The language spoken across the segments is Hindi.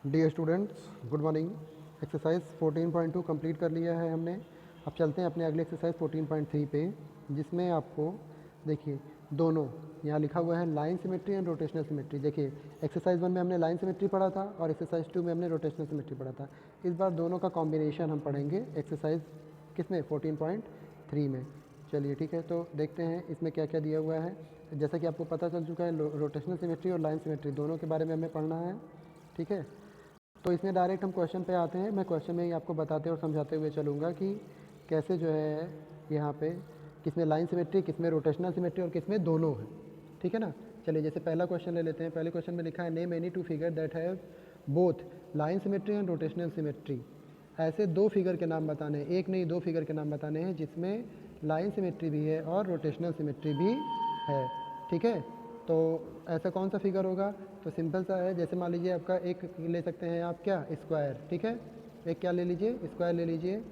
Dear students, good morning. Exercise 14.2 complete कर लिया है हमने। अब चलते हैं अपने अगले एक्सरसाइज 14.3 पे, जिसमें आपको देखिए दोनों यहाँ लिखा हुआ है line symmetry and rotational symmetry. देखिए एक्सरसाइज 1 में हमने लाइन सिमेट्री पढ़ा था और एक्सरसाइज 2 में हमने रोटेशनल सिमेट्री पढ़ा था। इस बार दोनों का कॉम्बिनेशन हम पढ़ेंगे एक्सरसाइज किसमें 14.3 में। चलिए ठीक है, तो देखते हैं इसमें क्या क्या दिया हुआ है। जैसा कि आपको पता चल चुका है, रोटेशनल सिमेट्री और लाइन सिमेट्री दोनों के बारे में हमें पढ़ना है। ठीक है, तो इसमें डायरेक्ट हम क्वेश्चन पे आते हैं। मैं क्वेश्चन में ही आपको बताते और समझाते हुए चलूँगा कि कैसे जो है यहाँ पे किसमें लाइन सिमेट्री, किसमें रोटेशनल सिमेट्री और किसमें दोनों है। ठीक है ना। चलिए जैसे पहला क्वेश्चन ले लेते हैं। पहले क्वेश्चन में लिखा है name any two figure that have both line symmetry and rotational symmetry. ऐसे दो फिगर के नाम बताने हैं, एक नहीं दो फिगर के नाम बताने हैं जिसमें लाइन सिमेट्री भी है और रोटेशनल सिमेट्री भी है। ठीक है, तो ऐसा कौन सा फिगर होगा? तो सिंपल सा है, जैसे मान लीजिए आपका एक ले सकते हैं आप क्या, स्क्वायर। ठीक है, एक क्या ले लीजिए, स्क्वायर ले लीजिए।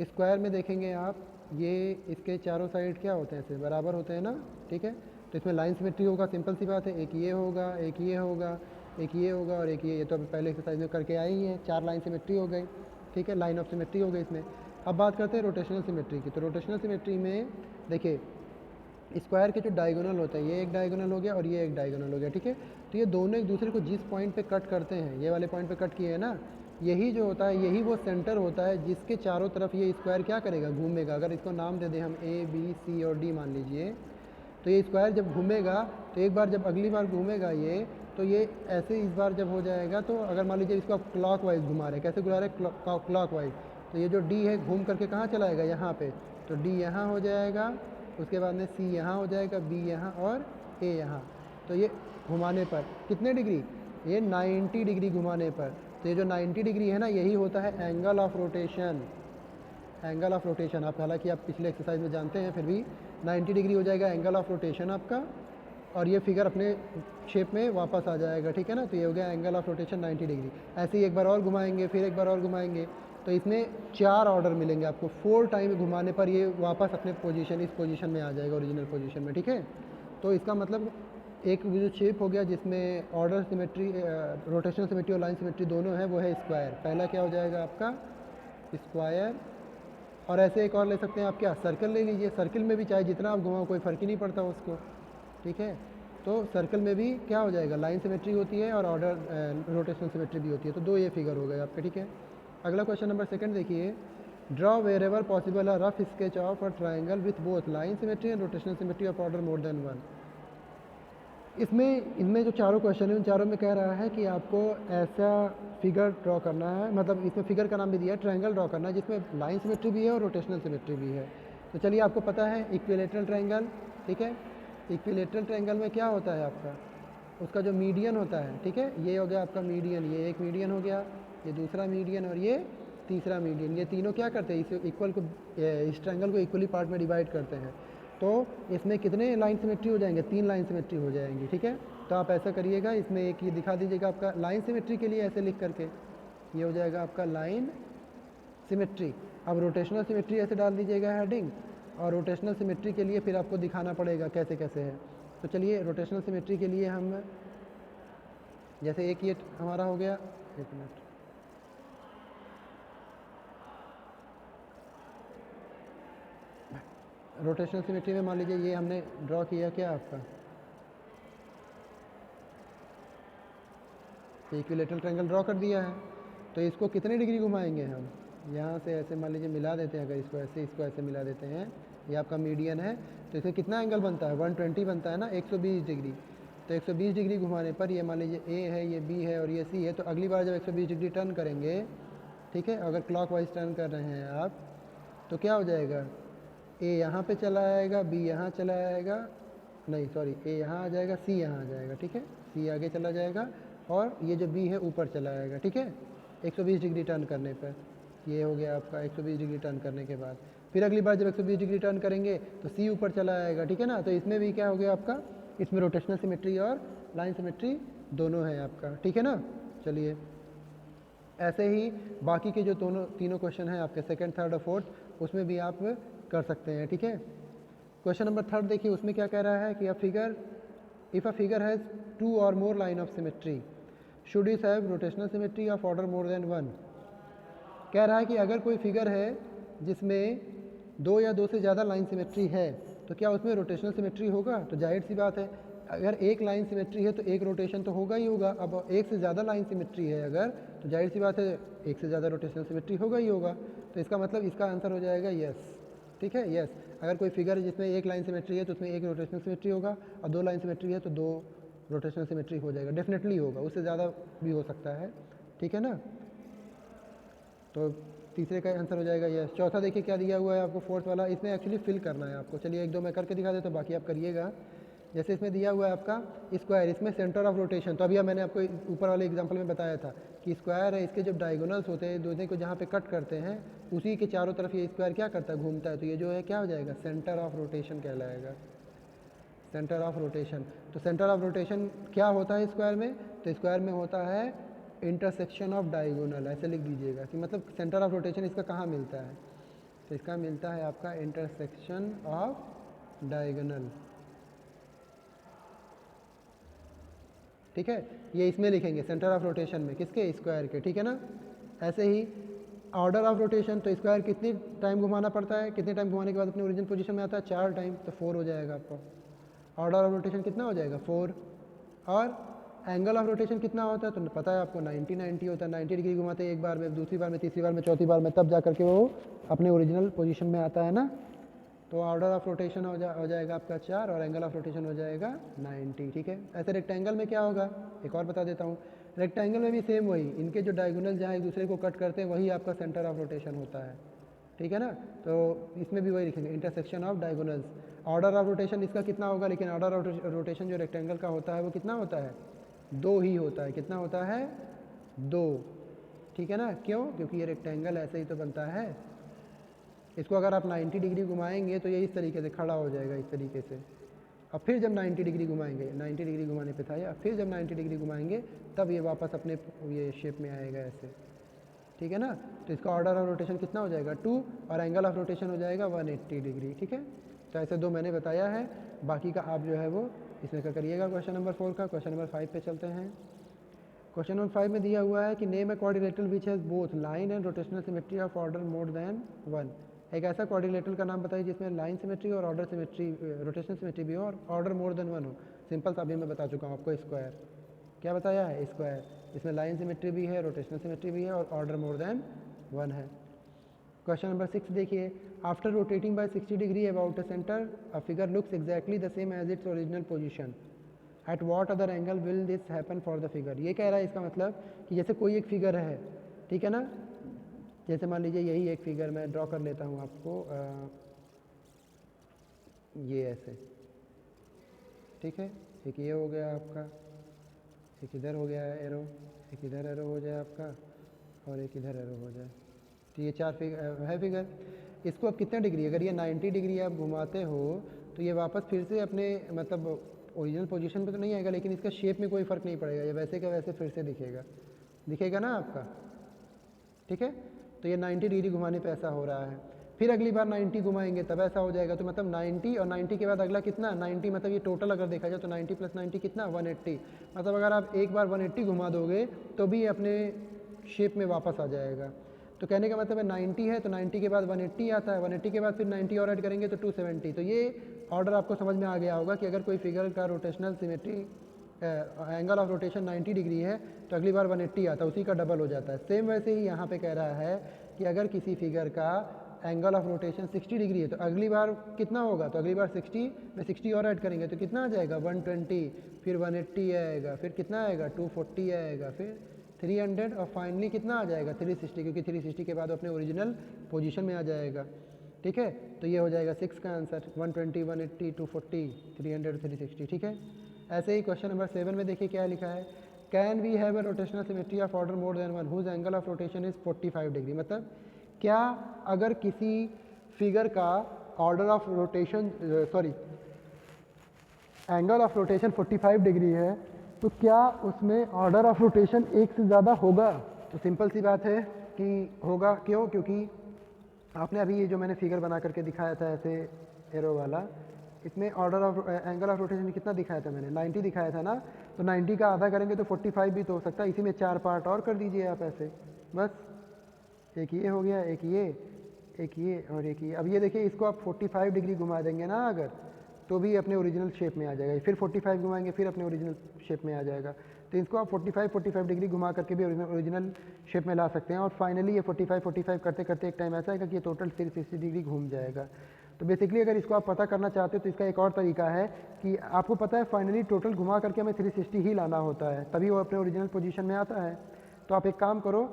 स्क्वायर में देखेंगे आप, ये इसके चारों साइड क्या होते हैं, ऐसे बराबर होते हैं ना। ठीक है, तो इसमें लाइन सिमेट्री होगा, सिंपल सी बात है। एक ये होगा, एक ये होगा, एक ये होगा और एक ये तो अभी पहले एक्सरसाइज में करके आई ही है। चार लाइन सिमेट्री हो गई। ठीक है, लाइन ऑफ सिमेट्री हो गई इसमें। अब बात करते हैं रोटेशनल सिमेट्री की। तो रोटेशनल सिमेट्री में देखिए स्क्वायर के जो डायगोनल होते हैं, ये एक डायगोनल हो गया और ये एक डायगोनल हो गया। ठीक है, तो ये दोनों एक दूसरे को जिस पॉइंट पे कट करते हैं, ये वाले पॉइंट पे कट किए हैं ना, यही जो होता है यही वो सेंटर होता है जिसके चारों तरफ ये स्क्वायर क्या करेगा, घूमेगा। अगर इसको नाम दे दें हम ए बी सी और डी मान लीजिए, तो ये स्क्वायर जब घूमेगा तो एक बार जब अगली बार घूमेगा ये, तो ये ऐसे इस बार जब हो जाएगा, तो अगर मान लीजिए इसको आप क्लॉक वाइज घुमा रहे हैं, कैसे घुमा रहे हैं, क्लॉक वाइज, तो ये जो डी है घूम करके कहाँ चला आएगा, यहाँ पे। तो डी यहाँ हो जाएगा, उसके बाद में सी यहाँ हो जाएगा, बी यहाँ और ए यहाँ। तो ये घुमाने पर कितने डिग्री, ये 90 डिग्री घुमाने पर। तो ये जो 90 डिग्री है ना, यही होता है angle of rotation. Angle of rotation आप हालांकि आप पिछले एक्सरसाइज में जानते हैं, फिर भी 90 डिग्री हो जाएगा एंगल ऑफ रोटेशन आपका, और ये फिगर अपने शेप में वापस आ जाएगा। ठीक है ना, तो ये हो गया एंगल ऑफ रोटेशन 90 डिग्री। ऐसे ही एक बार और घुमाएंगे, फिर एक बार और घुमाएंगे, तो इसमें 4 ऑर्डर मिलेंगे आपको। 4 टाइम घुमाने पर ये वापस अपने पोजीशन, इस पोजीशन में आ जाएगा, ओरिजिनल पोजीशन में। ठीक है, तो इसका मतलब एक जो शेप हो गया जिसमें ऑर्डर सिमेट्री, रोटेशनल सिमेट्री और लाइन सिमेट्री दोनों है, वो है स्क्वायर। पहला क्या हो जाएगा आपका, स्क्वायर। और ऐसे एक और ले सकते हैं आप क्या, सर्कल ले लीजिए। सर्कल में भी चाहे जितना आप घुमाओ कोई फ़र्क ही नहीं पड़ता उसको। ठीक है, तो सर्कल में भी क्या हो जाएगा, लाइन सिमेट्री होती है और ऑर्डर रोटेशनल सिमेट्री भी होती है। तो दो ये फिगर हो गए आपके। ठीक है, अगला क्वेश्चन नंबर 2 देखिए। Draw wherever possible a rough sketch of a triangle with both line symmetry and rotational symmetry of order more than 1। इनमें जो चारों क्वेश्चन है उन चारों में कह रहा है कि आपको ऐसा फिगर ड्रॉ करना है, मतलब इसमें फिगर का नाम भी दिया है, ट्रायंगल ड्रॉ करना है जिसमें लाइन सिमेट्री भी है और रोटेशनल सिमेट्री भी है। तो चलिए, आपको पता है इक्विलेटरल ट्रायंगल। ठीक है, इक्विलेटरल ट्रायंगल में क्या होता है आपका, उसका जो मीडियन होता है। ठीक है, ये हो गया आपका मीडियन, ये एक मीडियन हो गया, ये दूसरा मीडियन और ये तीसरा मीडियन। ये तीनों क्या करते हैं, इस इक्वल को, इस ट्रायंगल को इक्वली पार्ट में डिवाइड करते हैं। तो इसमें कितने लाइन सिमेट्री हो जाएंगे, 3 लाइन सिमेट्री हो जाएंगी। ठीक है, तो आप ऐसा करिएगा, इसमें एक ये दिखा दीजिएगा आपका लाइन सिमेट्री के लिए, ऐसे लिख करके ये हो जाएगा आपका लाइन सिमेट्री। अब रोटेशनल सिमेट्री ऐसे डाल दीजिएगा हेडिंग, और रोटेशनल सिमेट्री के लिए फिर आपको दिखाना पड़ेगा कैसे कैसे है। तो चलिए, रोटेशनल सिमेट्री के लिए हम, जैसे एक ये हमारा हो गया, एक मिनट, रोटेशनल सिमेट्री में मान लीजिए ये हमने ड्रॉ किया क्या आपका, इक्विलेटरल ट्रायंगल ड्रॉ कर दिया है। तो इसको कितने डिग्री घुमाएंगे हम, यहाँ से ऐसे मान लीजिए मिला देते हैं, अगर इसको ऐसे मिला देते हैं, ये आपका मीडियन है, तो इसमें कितना एंगल बनता है, 120 बनता है ना, 120 डिग्री। तो 120 डिग्री घुमाने पर ये मान लीजिए ए है, ये बी है और ये सी है। तो अगली बार जब 120 डिग्री टर्न करेंगे, ठीक है, अगर क्लॉक वाइज टर्न कर रहे हैं आप, तो क्या हो जाएगा, ए यहाँ पे चला आएगा, बी यहाँ चला आएगा, नहीं सॉरी, ए यहाँ आ जाएगा, सी यहाँ आ जाएगा। ठीक है, सी आगे चला जाएगा और ये जो बी है ऊपर चला आएगा। ठीक है, 120 डिग्री टर्न करने पर ये हो गया आपका 120 डिग्री टर्न करने के बाद। फिर अगली बार जब 120 डिग्री टर्न करेंगे तो सी ऊपर चला आएगा। ठीक है ना, तो इसमें भी क्या हो गया आपका, इसमें रोटेशनल सिमेट्री और लाइन सिमेट्री दोनों है आपका। ठीक है ना। चलिए, ऐसे ही बाकी के जो तीनों क्वेश्चन हैं आपके सेकंड, थर्ड और फोर्थ, उसमें भी आप कर सकते हैं। ठीक है, क्वेश्चन नंबर 3 देखिए, उसमें क्या कह रहा है कि इफ़ अ फिगर हैज़ 2 और more line of symmetry, should is have rotational symmetry of order more than 1। कह रहा है कि अगर कोई फिगर है जिसमें 2 या 2 से ज़्यादा लाइन सिमेट्री है तो क्या उसमें रोटेशनल सिमेट्री होगा? तो जाहिर सी बात है, अगर एक लाइन सिमेट्री है तो एक रोटेशन तो होगा ही होगा। अब एक से ज़्यादा लाइन सिमेट्री है अगर, तो जाहिर सी बात है एक से ज़्यादा रोटेशनल सिमेट्री होगा ही होगा। तो इसका मतलब इसका आंसर हो जाएगा यस। ठीक है, यस। अगर कोई फिगर है जिसमें एक लाइन सिमेट्री है तो उसमें एक रोटेशनल सिमेट्री होगा, और 2 लाइन सिमेट्री है तो 2 रोटेशनल सिमेट्री हो जाएगा, डेफिनेटली होगा, उससे ज़्यादा भी हो सकता है। ठीक है ना, तो तीसरे का आंसर हो जाएगा यस। चौथा देखिए क्या दिया हुआ है आपको, फोर्थ वाला, इसमें एक्चुअली फिल करना है आपको। चलिए 1-2 मैं करके दिखा देता हूँ, बाकी आप करिएगा। जैसे इसमें दिया हुआ है आपका स्क्वायर, इसमें सेंटर ऑफ रोटेशन, तो अभी मैंने आपको ऊपर वाले एग्जांपल में बताया था कि स्क्वायर है, इसके जब डायगोनल्स होते हैं दोनों को जहाँ पे कट करते हैं उसी के चारों तरफ ये स्क्वायर क्या करता है, घूमता है। तो ये जो है क्या हो जाएगा, सेंटर ऑफ रोटेशन कहलाएगा, सेंटर ऑफ रोटेशन। तो सेंटर ऑफ रोटेशन क्या होता है स्क्वायर में, तो स्क्वायर में होता है इंटरसेक्शन ऑफ डायगोनल, ऐसे लिख दीजिएगा कि मतलब सेंटर ऑफ रोटेशन इसका कहाँ मिलता है, तो इसका मिलता है आपका इंटरसेक्शन ऑफ डायगोनल। ठीक है, ये इसमें लिखेंगे सेंटर ऑफ रोटेशन में, किसके, स्क्वायर के। ठीक है ना, ऐसे ही ऑर्डर ऑफ रोटेशन, तो स्क्वायर कितनी टाइम घुमाना पड़ता है, कितने टाइम घुमाने के बाद अपने ओरिजिनल पोजीशन में आता है, 4 टाइम, तो 4 हो जाएगा आपका। ऑर्डर ऑफ रोटेशन कितना हो जाएगा, 4। और एंगल ऑफ रोटेशन कितना होता है, तो पता है आपको 90 होता है। 90 डिग्री घुमाते हैं एक बार में, दूसरी बार में, तीसरी बार में, चौथी बार में, तब जा करके वो अपने ओरिजिनल पोजीशन में आता है ना। तो ऑर्डर ऑफ रोटेशन हो जाएगा आपका 4 और एंगल ऑफ रोटेशन हो जाएगा 90। ठीक है, ऐसे रेक्टेंगल में क्या होगा, एक और बता देता हूँ। रेक्टेंगल में भी सेम वही, इनके जो डायगोनल जहाँ एक दूसरे को कट करते हैं वही आपका सेंटर ऑफ रोटेशन होता है। ठीक है ना, तो इसमें भी वही लिखेंगे, intersection of diagonals. Order of rotation इसका कितना होगा, लेकिन ऑर्डर ऑफ रोटेशन जो रेक्टेंगल का होता है वो कितना होता है, 2 ही होता है। कितना होता है, 2। ठीक है ना, क्यों, क्योंकि ये रेक्टेंगल ऐसे ही तो बनता है। इसको अगर आप 90 डिग्री घुमाएंगे तो ये इस तरीके से खड़ा हो जाएगा, इस तरीके से। अब फिर जब 90 डिग्री घुमाएंगे, 90 डिग्री घुमाने पे था ये, अब फिर जब 90 डिग्री घुमाएंगे तब ये वापस अपने ये शेप में आएगा ऐसे। ठीक है ना, तो इसका ऑर्डर ऑफ रोटेशन कितना हो जाएगा, 2, और एंगल ऑफ रोटेशन हो जाएगा 180 डिग्री। ठीक है, तो ऐसे 2 मैंने बताया है, बाकी का आप जो है वो इसमें का करिएगा। क्वेश्चन नंबर 4 का, क्वेश्चन नंबर 5 पे चलते हैं। क्वेश्चन नंबर 5 में दिया हुआ है कि name a quadrilateral which has both line and rotational symmetry of order more than 1। एक ऐसा क्वाड्रिलेटरल का नाम बताइए जिसमें लाइन सिमेट्री और ऑर्डर सिमेट्री, रोटेशनल सिमेट्री भी हो और ऑर्डर मोर देन 1 हो। सिंपल सा अभी मैं बता चुका हूँ आपको, स्क्वायर। क्या बताया है, स्क्वायर। इसमें लाइन सिमेट्री भी है, रोटेशनल सिमेट्री भी है और ऑर्डर मोर देन 1 है। क्वेश्चन नंबर 6 देखिए, after rotating by 60 degree about a centre a figure looks exactly the same as its original position, at what other angle will this happen for the figure. ये कह रहा है इसका मतलब कि जैसे कोई एक फिगर है, ठीक है ना, जैसे मान लीजिए यही एक फिगर मैं ड्रॉ कर लेता हूँ आपको, ये ऐसे। ठीक है, एक ये हो गया आपका, एक इधर हो गया है एरो, एक इधर एरो हो जाए आपका, और एक इधर एरो हो जाए। तो ये 4 फिगर है फिगर। इसको अब कितना डिग्री, अगर ये 90 डिग्री आप घुमाते हो तो ये वापस फिर से अपने मतलब ओरिजिनल पोजीशन पे तो नहीं आएगा, लेकिन इसका शेप में कोई फ़र्क नहीं पड़ेगा, ये वैसे का वैसे फिर से दिखेगा, दिखेगा ना आपका। ठीक है, तो ये 90 डिग्री घुमाने पे ऐसा हो रहा है। फिर अगली बार 90 घुमाएंगे तब ऐसा हो जाएगा। तो मतलब 90 और 90 के बाद अगला कितना, 90, मतलब ये टोटल अगर देखा जाए तो 90 + 90 कितना, 180। मतलब अगर आप एक बार 180 घुमा दोगे तो भी अपने शेप में वापस आ जाएगा। तो कहने का मतलब है 90 है तो 90 के बाद 180 आता है, 180 के बाद फिर 90 और ऐड करेंगे तो 270। तो ये ऑर्डर आपको समझ में आ गया होगा कि अगर कोई फिगर का rotational symmetry angle of rotation 90 degree है तो अगली बार 180 आता है, उसी का डबल हो जाता है। सेम वैसे ही यहाँ पे कह रहा है कि अगर किसी फिगर का एंगल ऑफ रोटेशन 60 डिग्री है तो अगली बार कितना होगा, तो अगली बार 60 में 60 और ऐड करेंगे तो कितना आ जाएगा, 120, फिर 180 आएगा, फिर कितना आएगा, 240 आएगा, फिर 300 और फाइनली कितना आ जाएगा, 360, क्योंकि 360 के बाद अपने ओरिजिनल पोजीशन में आ जाएगा। ठीक है, तो ये हो जाएगा 6 का आंसर, 120, 180, 240, 300, 360। ठीक है, ऐसे ही क्वेश्चन नंबर 7 में देखिए क्या लिखा है, can we have a rotational symmetry of order more than 1 whose angle of rotation is 45 degree. मतलब क्या अगर किसी फिगर का order of rotation angle of rotation 45 degree है तो क्या उसमें ऑर्डर ऑफ रोटेशन एक से ज़्यादा होगा। तो सिंपल सी बात है कि होगा। क्यों, क्योंकि आपने अभी ये जो मैंने फिगर बना करके दिखाया था ऐसे एरो वाला, इसमें order of angle of rotation कितना दिखाया था मैंने, 90 दिखाया था ना, तो 90 का आधा करेंगे तो 45 भी तो हो सकता है। इसी में 4 पार्ट और कर दीजिए आप ऐसे, बस एक ये हो गया, एक ये और एक ये। अब ये देखिए, इसको आप 45 डिग्री घुमा देंगे ना अगर, तो भी अपने ओरिजिनल शेप में आ जाएगा। फिर 45 घुमाएंगे, फिर अपने ओरिजिनल शेप में आ जाएगा। तो इसको आप 45 डिग्री घुमा करके भी ओरिजिनल शेप में ला सकते हैं। और फाइनली ये 45 करते करते एक टाइम ऐसा आएगा कि ये टोटल 360 डिग्री घूम जाएगा। तो बेसिकली अगर इसको आप पता करना चाहते हो तो इसका एक और तरीका है कि आपको पता है फाइनली टोटल घुमा करके हमें 360 ही लाना होता है, तभी वो अपने ओरिजिनल पोजीशन में आता है। तो आप एक काम करो,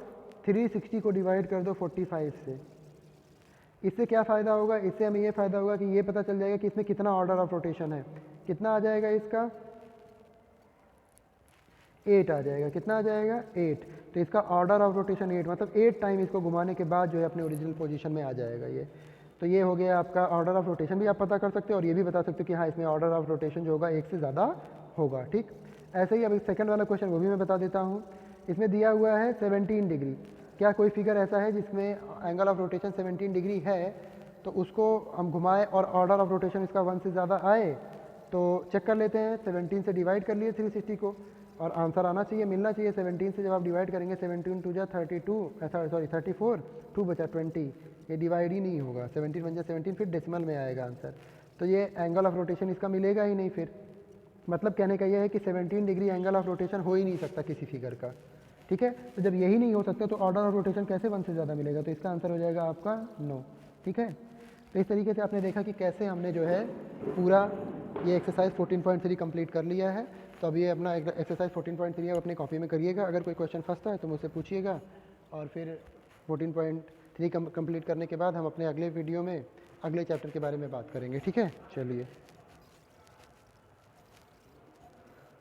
360 को डिवाइड कर दो 45 से। इससे क्या फ़ायदा होगा, इससे हमें ये फ़ायदा होगा कि ये पता चल जाएगा कि इसमें कितना ऑर्डर ऑफ रोटेशन है। कितना आ जाएगा इसका, 8 आ जाएगा। कितना आ जाएगा, 8। तो इसका ऑर्डर ऑफ रोटेशन 8, मतलब 8 टाइम इसको घुमाने के बाद जो है अपने ओरिजिनल पोजीशन में आ जाएगा ये। तो ये हो गया आपका ऑर्डर ऑफ रोटेशन भी आप पता कर सकते हो, और ये भी बता सकते हो कि हाँ इसमें ऑर्डर ऑफ रोटेशन जो होगा 1 से ज़्यादा होगा। ठीक, ऐसे ही अब सेकंड वाला क्वेश्चन वो भी मैं बता देता हूँ। इसमें दिया हुआ है 17 डिग्री। क्या कोई फिगर ऐसा है जिसमें एंगल ऑफ रोटेशन 17 डिग्री है, तो उसको हम घुमाएं और ऑर्डर ऑफ रोटेशन इसका 1 से ज़्यादा आए? तो चेक कर लेते हैं। 17 से डिवाइड कर लिए 360 को, और आंसर आना चाहिए, मिलना चाहिए। 17 से जब आप डिवाइड करेंगे, 17 टू जा 32, सॉरी 34, 2 बचा 20, ये डिवाइड ही नहीं होगा। 17 बन जा 17, फिर डेसिमल में आएगा आंसर। तो ये एंगल ऑफ रोटेशन इसका मिलेगा ही नहीं फिर। मतलब कहने का ये है कि 17 डिग्री एंगल ऑफ रोटेशन हो ही नहीं सकता किसी फिगर का। ठीक है, तो जब यही नहीं हो सकता तो ऑर्डर ऑफ रोटेशन कैसे 1 से ज़्यादा मिलेगा? तो इसका आंसर हो जाएगा आपका 9। ठीक है, तो इस तरीके से आपने देखा कि कैसे हमने जो है पूरा ये एक्सरसाइज 14.3 कंप्लीट कर लिया है। तो अब ये अपना एक्सरसाइज 14.3 आप अपने कॉपी में करिएगा। अगर कोई क्वेश्चन फंसता है तो मुझसे पूछिएगा, और फिर 14.3 कंप्लीट करने के बाद हम अपने अगले वीडियो में अगले चैप्टर के बारे में बात करेंगे। ठीक है, चलिए।